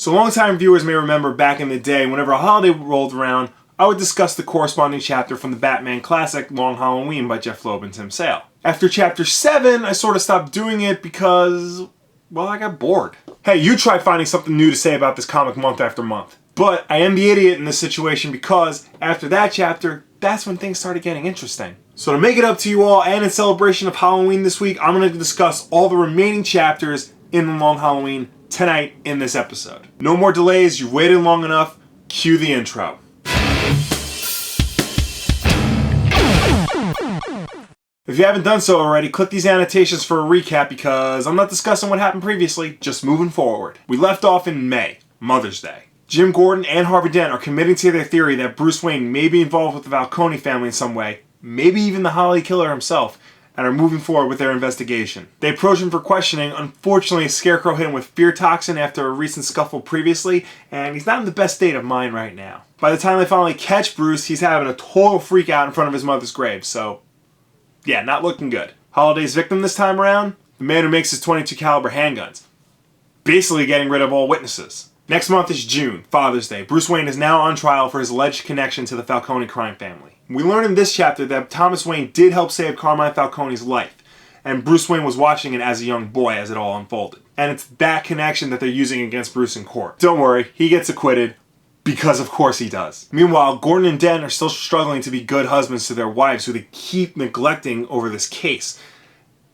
So longtime viewers may remember back in the day, whenever a holiday rolled around, I would discuss the corresponding chapter from the Batman classic Long Halloween by Jeff Loeb and Tim Sale. After chapter 7, I sort of stopped doing it because, well, I got bored. Hey, you try finding something new to say about this comic month after month. But I am the idiot in this situation because after that chapter, that's when things started getting interesting. So to make it up to you all and in celebration of Halloween this week, I'm going to discuss all the remaining chapters in the Long Halloween tonight in this episode. No more delays, you've waited long enough, cue the intro. If you haven't done so already, click these annotations for a recap because I'm not discussing what happened previously, just moving forward. We left off in May, Mother's Day. Jim Gordon and Harvey Dent are committing to their theory that Bruce Wayne may be involved with the Falcone family in some way, maybe even the Holiday Killer himself, and are moving forward with their investigation. They approach him for questioning. Unfortunately, Scarecrow hit him with fear toxin after a recent scuffle previously, and he's not in the best state of mind right now. By the time they finally catch Bruce, he's having a total freak out in front of his mother's grave, so yeah, not looking good. Holiday's victim this time around? The man who makes his .22 caliber handguns. Basically getting rid of all witnesses. Next month is June, Father's Day. Bruce Wayne is now on trial for his alleged connection to the Falcone crime family. We learn in this chapter that Thomas Wayne did help save Carmine Falcone's life, and Bruce Wayne was watching it as a young boy as it all unfolded. And it's that connection that they're using against Bruce in court. Don't worry, he gets acquitted, because of course he does. Meanwhile, Gordon and Dent are still struggling to be good husbands to their wives who they keep neglecting over this case.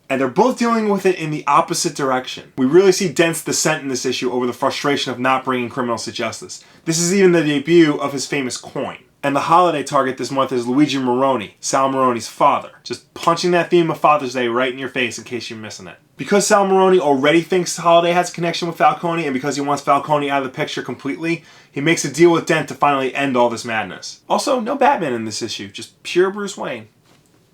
And they're both dealing with it in the opposite direction. We really see Dent's descent in this issue over the frustration of not bringing criminals to justice. This is even the debut of his famous coin. And the holiday target this month is Luigi Maroni, Sal Maroni's father. Just punching that theme of Father's Day right in your face in case you're missing it. Because Sal Maroni already thinks Holiday has a connection with Falcone, and because he wants Falcone out of the picture completely, he makes a deal with Dent to finally end all this madness. Also, no Batman in this issue, just pure Bruce Wayne.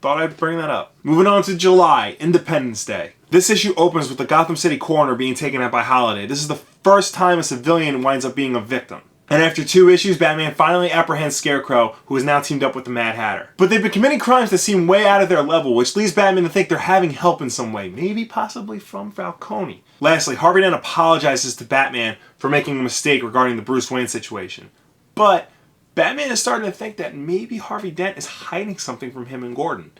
Thought I'd bring that up. Moving on to July, Independence Day. This issue opens with the Gotham City coroner being taken out by Holiday. This is the first time a civilian winds up being a victim. And after 2 issues, Batman finally apprehends Scarecrow, who is now teamed up with the Mad Hatter. But they've been committing crimes that seem way out of their level, which leads Batman to think they're having help in some way, maybe possibly from Falcone. Lastly, Harvey Dent apologizes to Batman for making a mistake regarding the Bruce Wayne situation. But Batman is starting to think that maybe Harvey Dent is hiding something from him and Gordon.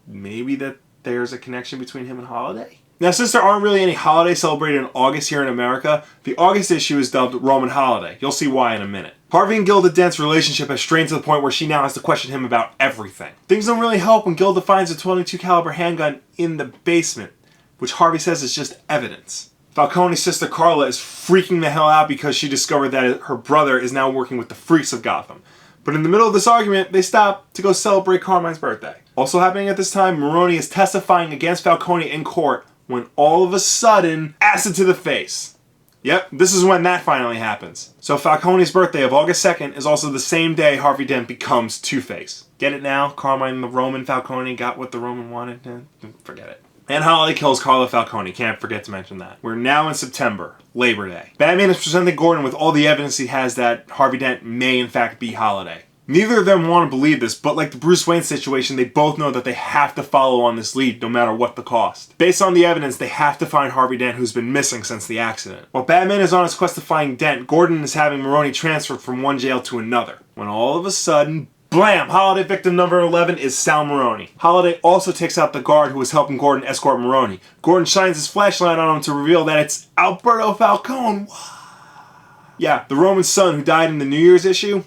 Maybe that there's a connection between him and Holiday? Now, since there aren't really any holidays celebrated in August here in America, the August issue is dubbed Roman Holiday. You'll see why in a minute. Harvey and Gilda Dent's relationship has strained to the point where she now has to question him about everything. Things don't really help when Gilda finds a .22 caliber handgun in the basement, which Harvey says is just evidence. Falcone's sister Carla is freaking the hell out because she discovered that her brother is now working with the freaks of Gotham. But in the middle of this argument, they stop to go celebrate Carmine's birthday. Also happening at this time, Maroni is testifying against Falcone in court when all of a sudden, acid to the face. Yep, this is when that finally happens. So Falcone's birthday of August 2nd is also the same day Harvey Dent becomes Two-Face. Get it now? Carmine the Roman Falcone got what the Roman wanted? Forget it. And Holiday kills Carla Falcone, can't forget to mention that. We're now in September, Labor Day. Batman is presenting Gordon with all the evidence he has that Harvey Dent may in fact be Holiday. Neither of them want to believe this, but like the Bruce Wayne situation, they both know that they have to follow on this lead no matter what the cost. Based on the evidence, they have to find Harvey Dent, who's been missing since the accident. While Batman is on his quest to find Dent, Gordon is having Maroni transferred from one jail to another. When all of a sudden, blam! Holiday victim number 11 is Sal Maroni. Holiday also takes out the guard who was helping Gordon escort Maroni. Gordon shines his flashlight on him to reveal that it's Alberto Falcone. Yeah, the Roman son who died in the New Year's issue.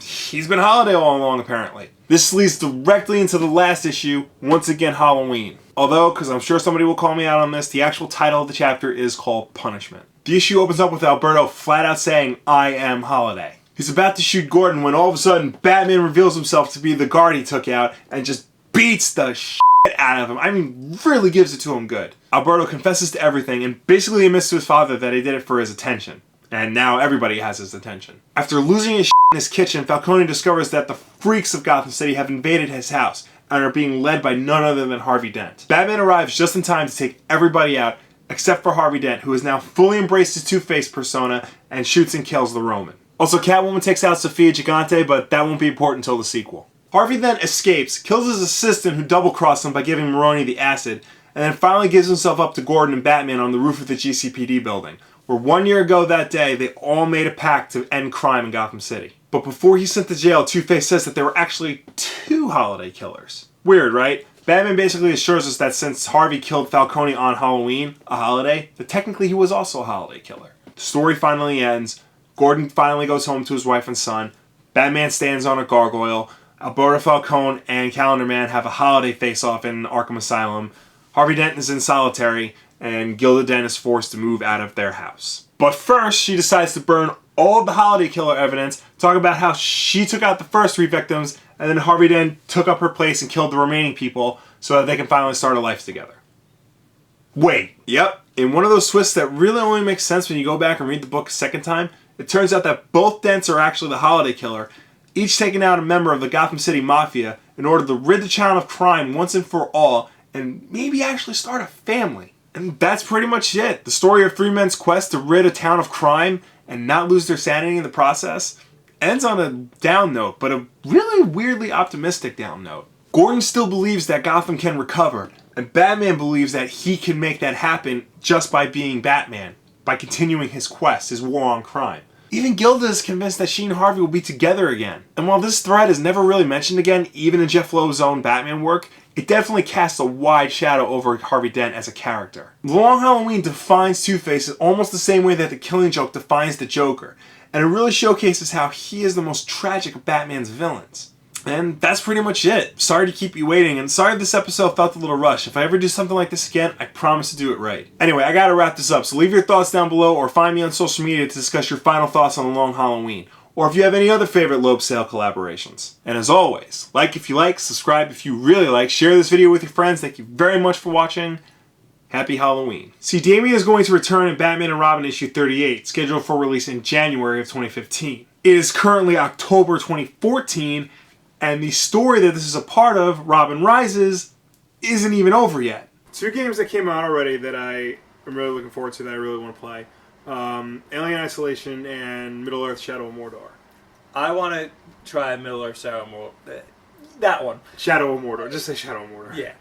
He's been Holiday all along, apparently. This leads directly into the last issue, once again Halloween. Although, because I'm sure somebody will call me out on this, the actual title of the chapter is called Punishment. The issue opens up with Alberto flat out saying, "I am Holiday." He's about to shoot Gordon when all of a sudden Batman reveals himself to be the guard he took out and just beats the shit out of him. I mean, really gives it to him good. Alberto confesses to everything and basically admits to his father that he did it for his attention. And now everybody has his attention. After losing his shit in his kitchen, Falcone discovers that the freaks of Gotham City have invaded his house and are being led by none other than Harvey Dent. Batman arrives just in time to take everybody out except for Harvey Dent, who has now fully embraced his Two-Face persona and shoots and kills the Roman. Also, Catwoman takes out Sofia Gigante, but that won't be important until the sequel. Harvey then escapes, kills his assistant who double-crossed him by giving Maroni the acid, and then finally gives himself up to Gordon and Batman on the roof of the GCPD building. where 1 year ago that day, they all made a pact to end crime in Gotham City. But before he's sent to jail, Two-Face says that there were actually 2 holiday killers. Weird, right? Batman basically assures us that since Harvey killed Falcone on Halloween, a holiday, that technically he was also a holiday killer. The story finally ends. Gordon finally goes home to his wife and son. Batman stands on a gargoyle. Alberto Falcone and Calendar Man have a holiday face-off in Arkham Asylum. Harvey Dent is in solitary, and Gilda Dent is forced to move out of their house. But first, she decides to burn all of the holiday killer evidence, talk about how she took out the first 3 victims, and then Harvey Dent took up her place and killed the remaining people so that they can finally start a life together. Wait, yep. In one of those twists that really only makes sense when you go back and read the book a second time, it turns out that both Dents are actually the holiday killer, each taking out a member of the Gotham City Mafia in order to rid the town of crime once and for all, and maybe actually start a family. And that's pretty much it. The story of 3 men's quest to rid a town of crime and not lose their sanity in the process ends on a down note, but a really weirdly optimistic down note. Gordon still believes that Gotham can recover, and Batman believes that he can make that happen just by being Batman, by continuing his quest, his war on crime. Even Gilda is convinced that she and Harvey will be together again. And while this thread is never really mentioned again, even in Jeff Loeb's own Batman work, it definitely casts a wide shadow over Harvey Dent as a character. Long Halloween defines Two-Face in almost the same way that The Killing Joke defines the Joker, and it really showcases how he is the most tragic of Batman's villains. And that's pretty much it. Sorry to keep you waiting, and sorry this episode felt a little rushed. If I ever do something like this again, I promise to do it right. Anyway, I gotta wrap this up, so leave your thoughts down below or find me on social media to discuss your final thoughts on The Long Halloween, or if you have any other favorite Loeb Sale collaborations. And as always, like if you like, subscribe if you really like, share this video with your friends. Thank you very much for watching. Happy Halloween. See, Damian is going to return in Batman and Robin issue 38, scheduled for release in January of 2015. It is currently October 2014, and the story that this is a part of, Robin Rises, isn't even over yet. 2 games that came out already that I am really looking forward to, that I really want to play. Alien Isolation and Middle-earth: Shadow of Mordor. I want to try Middle-earth: Shadow of Mordor. That one. Shadow of Mordor. Just say Shadow of Mordor. Yeah.